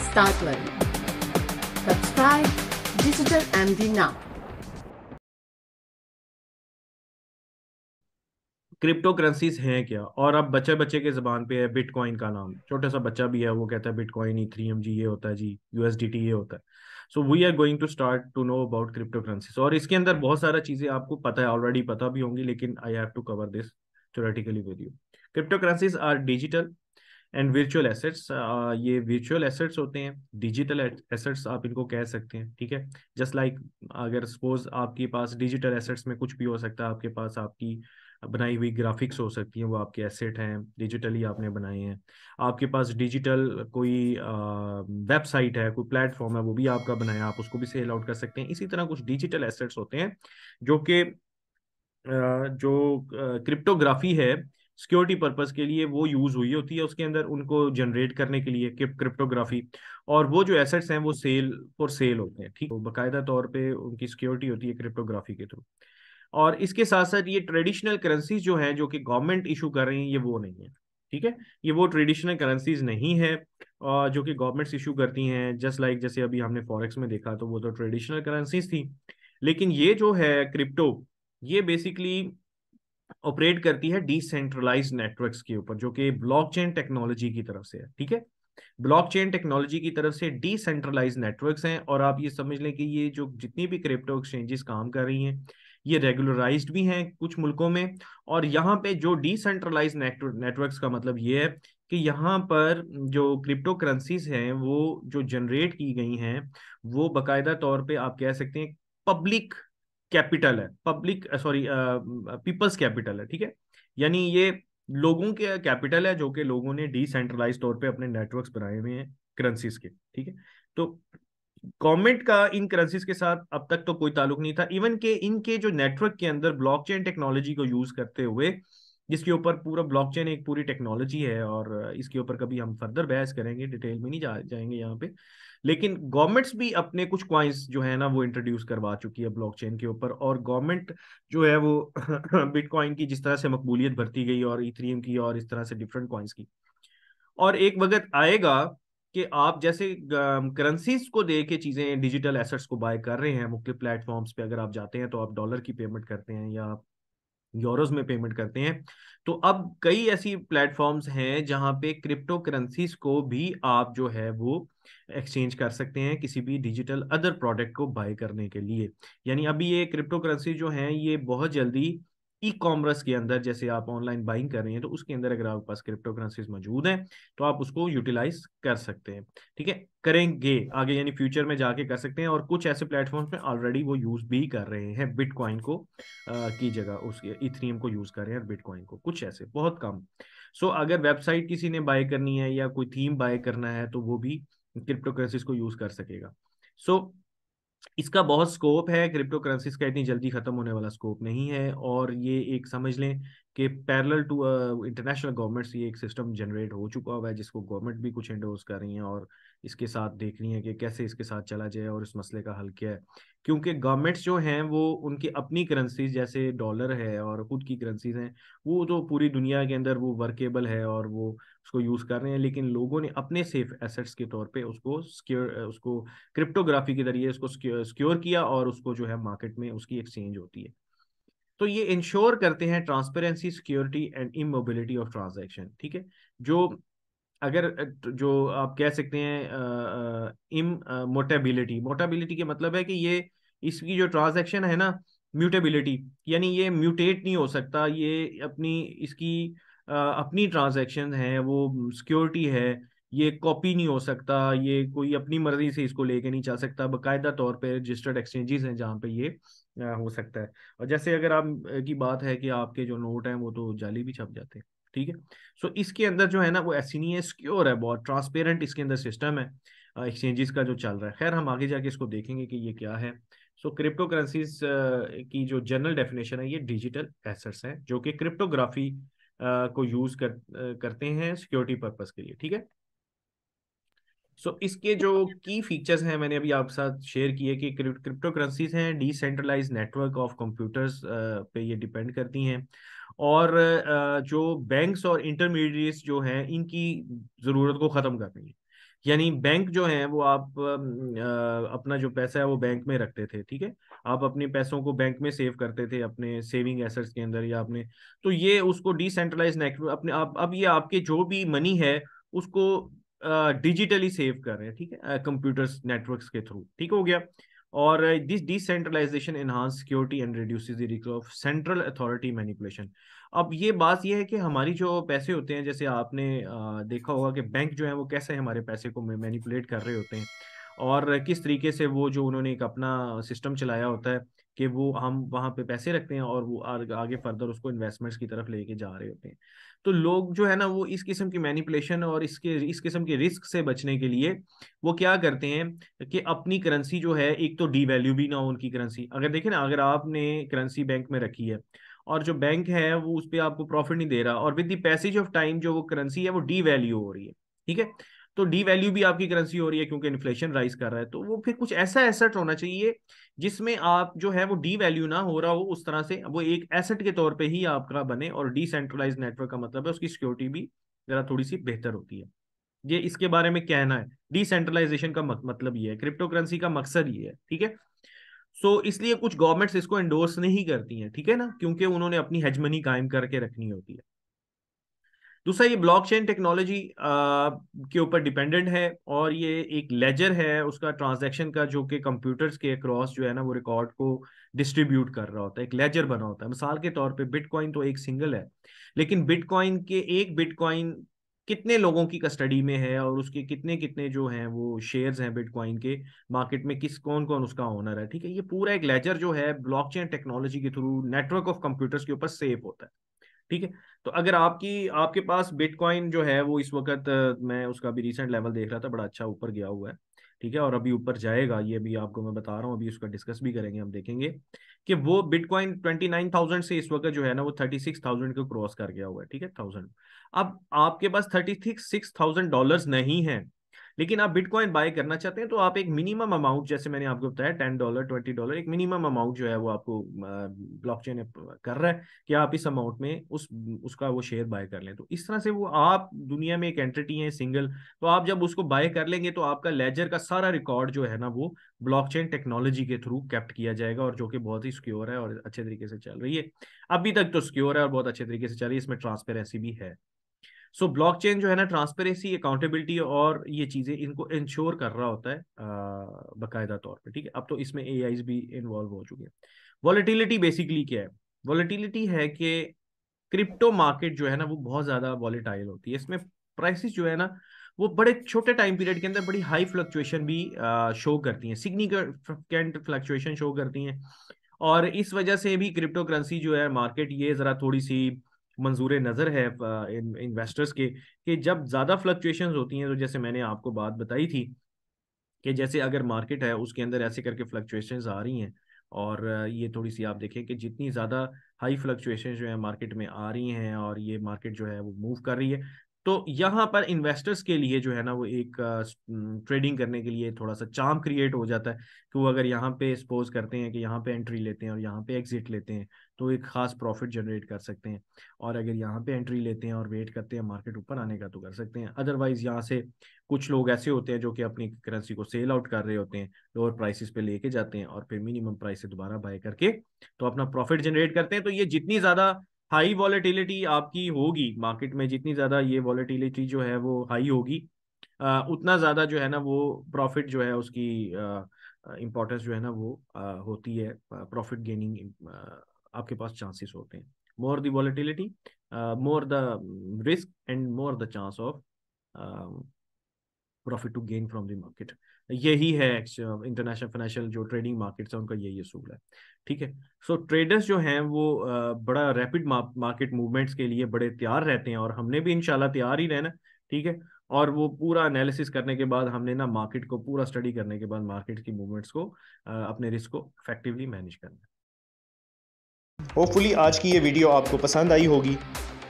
start learning. Subscribe Digital MD now. Crypto currencies हैं क्या? और अब बच्चे बच्चे के जबान पे है बिटकॉइन का नाम। छोटा सा बच्चा भी है, वो कहता है बिटकॉइन, इथेरियम जी ये होता है, जी यूएसडीटी ये होता है। So we are going to start to know about crypto currencies. और इसके अंदर बहुत सारा चीजें आपको पता है, ऑलरेडी पता भी होंगी, लेकिन I have to cover this theoretically with you. Crypto currencies are digital and virtual assets. ये वर्चुअल एसेट्स होते हैं, डिजिटल एसेट्स आप इनको कह सकते हैं, ठीक है। जस्ट लाइक अगर सपोज आपके पास डिजिटल एसेट्स में कुछ भी हो सकता है, आपके पास आपकी बनाई हुई ग्राफिक्स हो सकती हैं, वो आपके एसेट हैं, डिजिटली आपने बनाए हैं। आपके पास डिजिटल कोई वेबसाइट है, कोई प्लेटफॉर्म है, वो भी आपका बनाया, आप उसको भी सेल आउट कर सकते हैं। इसी तरह कुछ डिजिटल एसेट्स होते हैं जो कि जो क्रिप्टोग्राफी है, सिक्योरिटी पर्पस के लिए वो यूज हुई होती है उसके अंदर, उनको जनरेट करने के लिए क्रिप्टोग्राफी। और वो जो एसेट्स हैं वो सेल फॉर सेल होते हैं, ठीक। तो बाकायदा तौर पे उनकी सिक्योरिटी होती है क्रिप्टोग्राफी के थ्रू। और इसके साथ साथ ये ट्रेडिशनल करेंसीज जो है, जो कि गवर्नमेंट इशू कर रही है, ये वो नहीं है, ठीक है। ये वो ट्रेडिशनल करेंसीज नहीं है और जो कि गवर्नमेंट्स इशू करती हैं। जस्ट लाइक जैसे अभी हमने फॉरेक्स में देखा, तो वो तो ट्रेडिशनल करेंसीज थी। लेकिन ये जो है क्रिप्टो, ये बेसिकली ऑपरेट करती है डिसेंट्रलाइज्ड नेटवर्क्स के ऊपर, जो कि ब्लॉकचेन टेक्नोलॉजी की तरफ से है, ठीक है। ब्लॉकचेन टेक्नोलॉजी की तरफ से डिसेंट्रलाइज्ड नेटवर्क्स हैं। और आप ये समझ लें कि ये जो जितनी भी क्रिप्टो एक्सचेंजेस काम कर रही हैं, ये रेगुलराइज्ड भी हैं कुछ मुल्कों में। और यहाँ पे जो डिसेंट्रलाइज्ड नेटवर्क्स का मतलब ये है कि यहाँ पर जो क्रिप्टो करेंसीज हैं वो जो जनरेट की गई हैं, वो बाकायदा तौर पे आप कह सकते हैं पब्लिक कैपिटल है, पब्लिक सॉरी पीपल्स कैपिटल है, ठीक है। यानी ये लोगों के कैपिटल है, जो कि लोगों ने डिसेंट्रलाइज तौर पे अपने नेटवर्क्स बनाए हुए हैं करेंसीज के, ठीक है। तो गवर्नमेंट का इन करेंसीज के साथ अब तक तो कोई ताल्लुक नहीं था। इवन के इनके जो नेटवर्क के अंदर ब्लॉकचेन टेक्नोलॉजी को यूज करते हुए, जिसके ऊपर पूरा ब्लॉकचेन एक पूरी टेक्नोलॉजी है, और इसके ऊपर कभी हम फर्दर बहस करेंगे, डिटेल में नहीं जाएंगे यहाँ पे। लेकिन गवर्नमेंट्स भी अपने कुछ क्वाइंस जो है ना वो इंट्रोड्यूस करवा चुकी है ब्लॉकचेन के ऊपर। और गवर्नमेंट जो है वो बिटकॉइन की जिस तरह से मकबूलियत बढ़ती गई, और इथेरियम की, और इस तरह से डिफरेंट कॉइन्स की। और एक वक्त आएगा कि आप जैसे करेंसीज को दे के चीजें, डिजिटल एसेट्स को बाय कर रहे हैं मुख्तलिफ प्लेटफॉर्म्स पे, अगर आप जाते हैं तो आप डॉलर की पेमेंट करते हैं या यूरोज में पेमेंट करते हैं। तो अब कई ऐसी प्लेटफॉर्म्स हैं जहां पे क्रिप्टो करेंसीज को भी आप जो है वो एक्सचेंज कर सकते हैं किसी भी डिजिटल अदर प्रोडक्ट को बाय करने के लिए। यानी अभी ये क्रिप्टो करेंसी जो हैं, ये बहुत जल्दी ई कॉमर्स के अंदर, जैसे आप ऑनलाइन बाइंग कर रहे हैं, तो उसके अंदर अगर आपके पास क्रिप्टो करेंसीज मौजूद हैं तो आप उसको यूटिलाइज कर सकते हैं, ठीक है। करेंगे आगे, यानी फ्यूचर में जाके कर सकते हैं। और कुछ ऐसे प्लेटफॉर्म्स में ऑलरेडी वो यूज भी कर रहे हैं बिटकॉइन को की जगह, उसके इथेरियम को यूज कर रहे हैं, बिटकॉइन को, कुछ ऐसे बहुत कम। सो अगर वेबसाइट किसी ने बाय करनी है या कोई थीम बाय करना है, तो वो भी क्रिप्टो करेंसीज को यूज कर सकेगा। सो इसका बहुत स्कोप है, क्रिप्टो करेंसीज का इतनी जल्दी खत्म होने वाला स्कोप नहीं है। और ये एक समझ लें कि पैरेलल टू इंटरनेशनल गवर्नमेंट्स ये एक सिस्टम जनरेट हो चुका हुआ है, जिसको गवर्नमेंट भी कुछ एंडोर्स कर रही हैं, और इसके साथ देख रही हैं कि कैसे इसके साथ चला जाए और इस मसले का हल क्या है। क्योंकि गवर्नमेंट्स जो हैं वो उनकी अपनी करेंसीज, जैसे डॉलर है और खुद की करेंसीज हैं, वो तो पूरी दुनिया के अंदर वो वर्केबल है और वो उसको यूज कर रहे हैं। लेकिन लोगों ने अपने सेफ एसेट्स के तौर पे उसको सिक्योर, उसको क्रिप्टोग्राफी के जरिए उसको सिक्योर किया, और उसको जो है मार्केट में उसकी एक्सचेंज होती है। तो ये इंश्योर करते हैं transparency, security and immobility of transaction, ठीक है। जो अगर जो आप कह सकते हैं इम मोटेबिलिटी, मोटेबिलिटी के मतलब है कि ये इसकी जो ट्रांजैक्शन है ना, म्यूटेबिलिटी, यानी ये म्यूटेट नहीं हो सकता, ये अपनी इसकी अपनी ट्रांजैक्शन है, वो सिक्योरिटी है, ये कॉपी नहीं हो सकता, ये कोई अपनी मर्जी से इसको लेके नहीं चल सकता। बाकायदा तौर पे रजिस्टर्ड एक्सचेंजेस हैं जहाँ पे ये हो सकता है। और जैसे अगर आप की बात है कि आपके जो नोट हैं वो तो जाली भी छप जाते हैं, ठीक है। सो इसके अंदर जो है ना वो ऐसी नहीं है, सिक्योर है, बहुत ट्रांसपेरेंट इसके अंदर सिस्टम है एक्सचेंजेस का जो चल रहा है। खैर हम आगे जाके इसको देखेंगे कि ये क्या है। सो क्रिप्टो करेंसीज की जो जनरल डेफिनेशन है, ये डिजिटल एसेट्स हैं जो कि क्रिप्टोग्राफी को यूज करते हैं सिक्योरिटी पर्पस के लिए, ठीक है। सो इसके जो की फीचर्स हैं मैंने अभी आपके साथ शेयर किए कि क्रिप्टो करेंसीज हैं डिसेंट्रलाइज नेटवर्क ऑफ कंप्यूटर्स पे ये डिपेंड करती हैं। और जो बैंक्स और इंटरमीडिएट्स जो हैं, इनकी ज़रूरत को ख़त्म कर रही है। यानी बैंक जो है वो आप अपना जो पैसा है वो बैंक में रखते थे, ठीक है, आप अपने पैसों को बैंक में सेव करते थे अपने सेविंग एसेट्स के अंदर या अपने, तो ये उसको डिसेंट्रलाइज नेटवर्क अपने आप, अब ये आपके जो भी मनी है उसको डिजिटली सेव कर रहे हैं, ठीक है, कंप्यूटर्स नेटवर्क्स के थ्रू, ठीक हो गया। और this decentralization enhance security and reduces the risk of central authority manipulation. अब ये बात ये है कि हमारी जो पैसे होते हैं, जैसे आपने देखा होगा कि बैंक जो है वो कैसे हमारे पैसे को मैनिपुलेट कर रहे होते हैं, और किस तरीके से वो जो उन्होंने एक अपना सिस्टम चलाया होता है कि वो हम वहाँ पे पैसे रखते हैं और वो आगे फर्दर उसको इन्वेस्टमेंट्स की तरफ लेके जा रहे होते हैं। तो लोग जो है ना वो इस किस्म की मैनिपुलेशन और इस किस्म के रिस्क से बचने के लिए वो क्या करते हैं कि अपनी करेंसी जो है, एक तो डीवैल्यू भी ना हो उनकी करेंसी। अगर देखें ना, अगर आपने करेंसी बैंक में रखी है और जो बैंक है वो उस पर आपको प्रॉफिट नहीं दे रहा, और with the passage of time जो वो करेंसी है वो डी वैल्यू हो रही है, ठीक है, तो डी वैल्यू भी आपकी करेंसी हो रही है क्योंकि इन्फ्लेशन राइज कर रहा है, तो वो फिर कुछ ऐसा एसेट होना चाहिए जिसमें आप जो है वो डी वैल्यू ना हो रहा हो, उस तरह से वो एक एसेट के तौर पे ही आपका बने। और डिसेंट्रलाइज नेटवर्क का मतलब है उसकी सिक्योरिटी भी जरा थोड़ी सी बेहतर होती है। ये इसके बारे में कहना है, डिसेंट्रलाइजेशन का मतलब ये है, क्रिप्टो करेंसी का मकसद ये है, ठीक है। सो इसलिए कुछ गवर्नमेंट्स इसको एंडोर्स नहीं करती हैं, ठीक है ना, क्योंकि उन्होंने अपनी हेजमनी कायम करके रखनी होती है। दूसरा, ये ब्लॉकचेन टेक्नोलॉजी के ऊपर डिपेंडेंट है, और ये एक लेजर है उसका ट्रांजैक्शन का, जो कि कंप्यूटर्स के अक्रॉस जो है ना वो रिकॉर्ड को डिस्ट्रीब्यूट कर रहा होता है, एक लेजर बना होता है। मिसाल के तौर पे बिटकॉइन तो एक सिंगल है, लेकिन बिटकॉइन के एक बिटकॉइन कितने लोगों की कस्टडी में है, और उसके कितने कितने जो हैं वो शेयर्स हैं बिटकॉइन के मार्केट में, किस कौन कौन उसका ओनर है, ठीक है, ये पूरा एक लेजर जो है ब्लॉकचेन टेक्नोलॉजी के थ्रू नेटवर्क ऑफ कंप्यूटर्स के ऊपर सेव होता है, ठीक है। तो अगर आपके पास बिटकॉइन जो है वो इस वक्त मैं उसका भी रिसेंट लेवल देख रहा था, बड़ा अच्छा ऊपर गया हुआ है, ठीक है, और अभी ऊपर जाएगा, ये भी आपको मैं बता रहा हूँ, अभी उसका डिस्कस भी करेंगे, हम देखेंगे कि वो बिटकॉइन 29,000 से इस वक्त जो है ना वो 36,000 को क्रॉस कर गया हुआ है, ठीक है, 1000। अब आपके पास $36,000 नहीं है, लेकिन आप बिटकॉइन बाय करना चाहते हैं, तो आप एक मिनिमम अमाउंट, जैसे मैंने आपको बताया $10 $20, एक मिनिमम अमाउंट जो है वो आपको ब्लॉकचेन कर रहा है कि आप इस अमाउंट में उसका वो शेयर बाय कर लें। तो इस तरह से वो आप दुनिया में एक एंटिटी है सिंगल, तो आप जब उसको बाय कर लेंगे तो आपका लेजर का सारा रिकॉर्ड जो है ना वो ब्लॉकचेन टेक्नोलॉजी के थ्रू कैप्ट किया जाएगा, और जो कि बहुत ही सिक्योर है और अच्छे तरीके से चल रही है। अभी तक तो सिक्योर है और बहुत अच्छे तरीके से चल रही है, इसमें ट्रांसपेरेंसी भी है। सो ब्लॉकचेन जो है ना ट्रांसपेरेंसी, अकाउंटेबिलिटी और ये चीजें इनको इंश्योर कर रहा होता है बाकायदा तौर पे, ठीक है। अब तो इसमें एआईज भी इन्वॉल्व हो चुके हैं। वॉलेटिलिटी बेसिकली क्या है? वॉलेटिलिटी है कि क्रिप्टो मार्केट जो है ना वो बहुत ज्यादा वॉलेटाइल होती है, इसमें प्राइसेस जो है ना वो बड़े छोटे टाइम पीरियड के अंदर बड़ी हाई फ्लक्चुएशन भी शो करती हैं, सिग्निफिकेंट फ्लक्चुएशन शो करती हैं। और इस वजह से भी क्रिप्टो करेंसी जो है मार्केट, ये जरा थोड़ी सी मंजूर नज़र है इन्वेस्टर्स के, कि जब ज़्यादा फ्लक्चुएशंस होती हैं, तो जैसे मैंने आपको बात बताई थी कि जैसे अगर मार्केट है उसके अंदर ऐसे करके फ्लक्चुएशंस आ रही हैं, और ये थोड़ी सी आप देखें कि जितनी ज़्यादा हाई फ्लक्चुएशंस जो है मार्केट में आ रही हैं और ये मार्केट जो है वो मूव कर रही है, तो यहाँ पर इन्वेस्टर्स के लिए जो है ना वो एक ट्रेडिंग करने के लिए थोड़ा सा चार्म क्रिएट हो जाता है कि वो अगर यहाँ पे सपोज करते हैं कि यहाँ पे एंट्री लेते हैं और यहाँ पे एग्जिट लेते हैं तो एक खास प्रॉफिट जनरेट कर सकते हैं, और अगर यहाँ पे एंट्री लेते हैं और वेट करते हैं मार्केट ऊपर आने का तो कर सकते हैं। अदरवाइज यहाँ से कुछ लोग ऐसे होते हैं जो कि अपनी करेंसी को सेल आउट कर रहे होते हैं, लोअर प्राइसेस पे लेके जाते हैं और फिर मिनिमम प्राइस से दोबारा बाय करके तो अपना प्रॉफिट जनरेट करते हैं। तो ये जितनी ज्यादा हाई वॉलेटिलिटी आपकी होगी मार्केट में, जितनी ज्यादा ये वॉलेटिलिटी जो है वो हाई होगी, उतना ज्यादा जो है ना वो प्रॉफिट जो है उसकी इंपॉर्टेंस जो है ना वो होती है, प्रॉफिट गेनिंग आपके पास चांसेस होते हैं। More the volatility, more the risk and more the chance of profit to gain from the market. यही है इंटरनेशनल फाइनेंशियल जो ट्रेडिंग मार्केट्स है उनका यही असूल है, ठीक है। सो ट्रेडर्स जो हैं वो बड़ा रैपिड मार्केट मूवमेंट्स के लिए बड़े तैयार रहते हैं, और हमने भी इंशाल्लाह तैयार ही रहना, ठीक है। और वो पूरा एनालिसिस करने के बाद हमने ना मार्केट को पूरा स्टडी करने के बाद मार्केट की मूवमेंट्स को अपने रिस्क को इफेक्टिवली मैनेज करना है। होपफुली आज की ये वीडियो आपको पसंद आई होगी।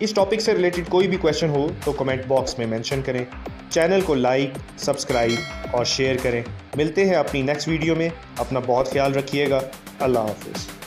इस टॉपिक से रिलेटेड कोई भी क्वेश्चन हो तो कमेंट बॉक्स में मेंशन करें। चैनल को लाइक, सब्सक्राइब और शेयर करें। मिलते हैं अपनी नेक्स्ट वीडियो में। अपना बहुत ख्याल रखिएगा। अल्लाह हाफिज़।